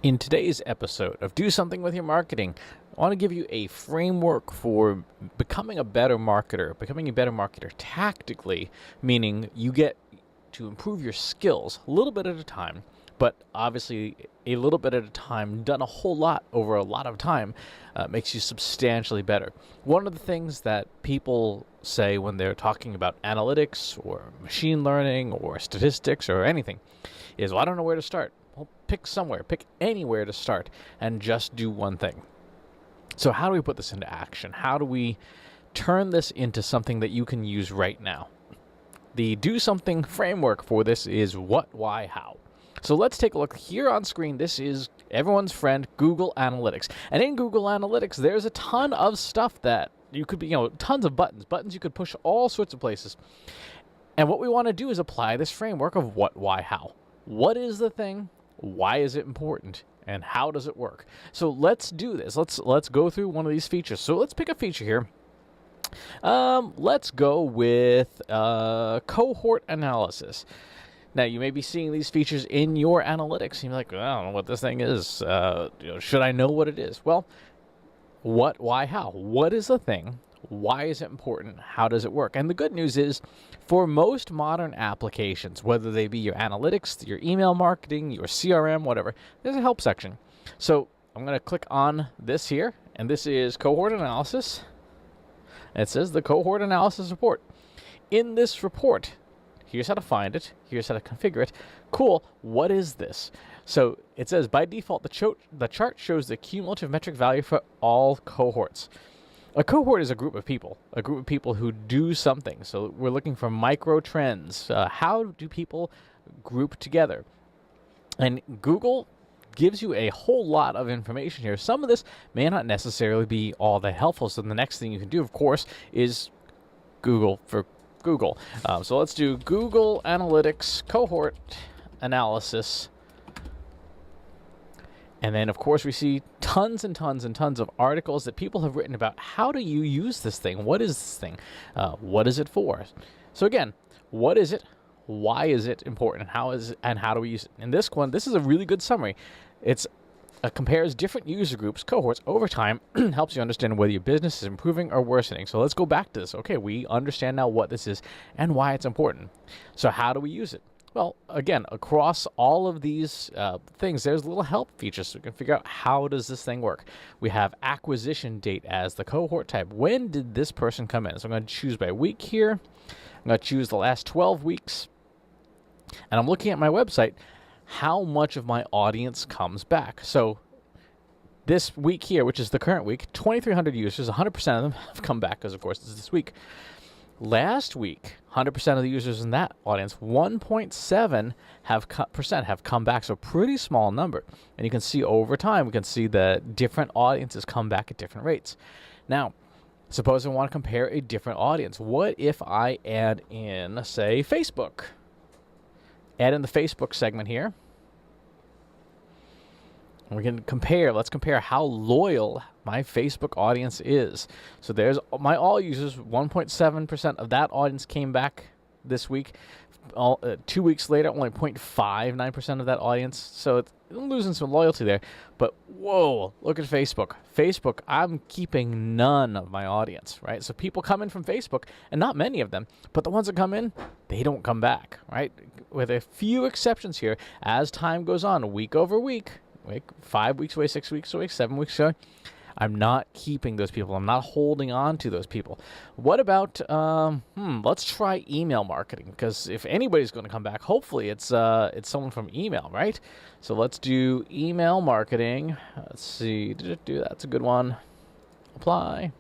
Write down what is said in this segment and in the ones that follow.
In today's episode of Do Something With Your Marketing, I want to give you a framework for becoming a better marketer tactically, meaning you get to improve your skills a little bit at a time, but obviously a little bit at a time done a whole lot over a lot of time makes you substantially better. One of the things that people say when they're talking about analytics or machine learning or statistics or anything is, well, I don't know where to start. Well, pick anywhere to start and just do one thing. So how do we put this into action? How do we turn this into something that you can use right now? The do something framework for this is what, why, how. So let's take a look here on screen. This is everyone's friend, Google Analytics. And in Google Analytics, there's a ton of stuff that you could be, tons of buttons you could push all sorts of places. And what we want to do is apply this framework of what, why, how. What is the thing? Why is it important? And how does it work? So let's do this. Let's go through one of these features. So let's pick a feature here. Let's go with cohort analysis. Now, you may be seeing these features in your analytics. You're like, I don't know what this thing is. Should I know what it is? Well, what, why, how? What is the thing? Why is it important? How does it work? And the good news is, for most modern applications, whether they be your analytics, your email marketing, your CRM, whatever, there's a help section. So I'm going to click on this here, and this is cohort analysis. It says the cohort analysis report. In this report, here's how to find it. Here's how to configure it. Cool. What is this? So it says, by default, the chart shows the cumulative metric value for all cohorts. A cohort is a group of people who do something. So we're looking for micro trends. How do people group together? And Google gives you a whole lot of information here. Some of this may not necessarily be all that helpful. So the next thing you can do, of course, is Google for Google. So let's do Google Analytics cohort analysis. And then, of course, we see tons and tons and tons of articles that people have written about how do you use this thing? What is this thing? What is it for? So again, what is it? Why is it important? How do we use it? In this one, this is a really good summary. It compares different user groups, cohorts, over time, helps you understand whether your business is improving or worsening. So let's go back to this. Okay, we understand now what this is and why it's important. So how do we use it? Well, again, across all of these things, there's little help features so we can figure out how does this thing work. We have acquisition date as the cohort type. When did this person come in? So I'm going to choose by week here. I'm going to choose the last 12 weeks. And I'm looking at my website, how much of my audience comes back. So this week here, which is the current week, 2,300 users, 100% of them have come back because, of course, this is this week. Last week, 100% of the users in that audience, 1.7% have come back, so pretty small number. And you can see over time, we can see the different audiences come back at different rates. Now, suppose I want to compare a different audience. What if I add in, say, Facebook? Add in the Facebook segment here. We can compare, let's compare how loyal my Facebook audience is. So there's my all users, 1.7% of that audience came back this week. 2 weeks later, only 0.59% of that audience. So it's losing some loyalty there. But whoa, look at Facebook. Facebook, I'm keeping none of my audience, right? So people come in from Facebook, and not many of them, but the ones that come in, they don't come back, right? With a few exceptions here, as time goes on, week over week, 5 weeks away, 6 weeks away, 7 weeks away, I'm not keeping those people. I'm not holding on to those people. What about, let's try email marketing, because if anybody's going to come back, hopefully it's someone from email, right? So let's do email marketing. Let's see, that's a good one. Apply.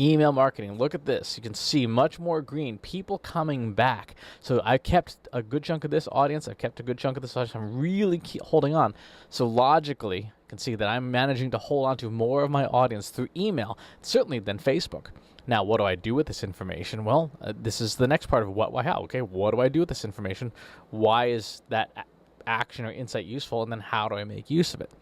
Email marketing. Look at this. You can see much more green. People coming back. So I kept a good chunk of this audience. I've kept a good chunk of this audience. I'm really holding on. So logically, you can see that I'm managing to hold on to more of my audience through email, certainly than Facebook. Now, what do I do with this information? Well, this is the next part of what, why, how. Okay, what do I do with this information? Why is that action or insight useful? And then how do I make use of it?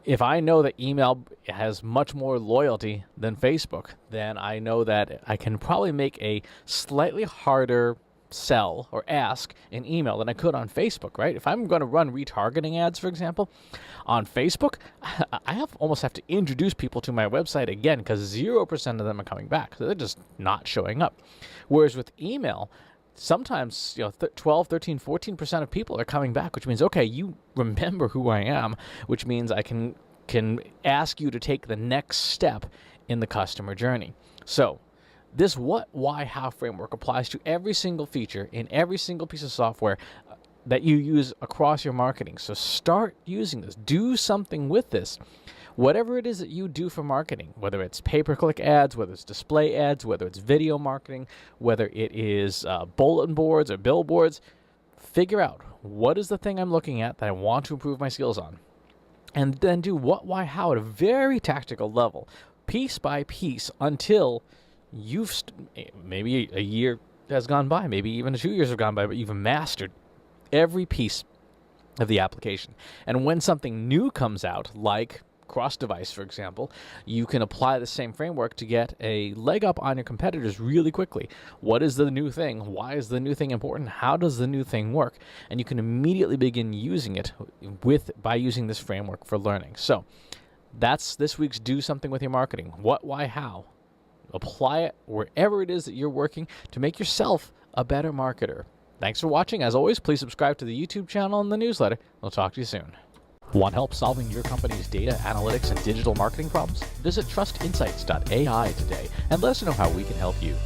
If I know that email has much more loyalty than Facebook, then I know that I can probably make a slightly harder sell or ask in email than I could on Facebook, right? If I'm going to run retargeting ads, for example, on Facebook, I almost have to introduce people to my website again because 0% of them are coming back. So they're just not showing up. Whereas with email, sometimes 12, 13, 14% of people are coming back, which means, okay, you remember who I am, which means I can ask you to take the next step in the customer journey. So this what, why, how framework applies to every single feature in every single piece of software that you use across your marketing. So start using this. Do something with this. Whatever it is that you do for marketing, whether it's pay-per-click ads, whether it's display ads, whether it's video marketing, whether it is bulletin boards or billboards, figure out what is the thing I'm looking at that I want to improve my skills on. And then do what, why, how at a very tactical level, piece by piece, until you've maybe a year has gone by, maybe even 2 years have gone by, but you've mastered every piece of the application. And when something new comes out, like cross-device, for example, you can apply the same framework to get a leg up on your competitors really quickly. What is the new thing? Why is the new thing important? How does the new thing work? And you can immediately begin using it by using this framework for learning. So that's this week's Do Something With Your Marketing. What, why, how? Apply it wherever it is that you're working to make yourself a better marketer. Thanks for watching. As always, please subscribe to the YouTube channel and the newsletter. We'll talk to you soon. Want help solving your company's data, analytics, and digital marketing problems? Visit trustinsights.ai today and let us know how we can help you.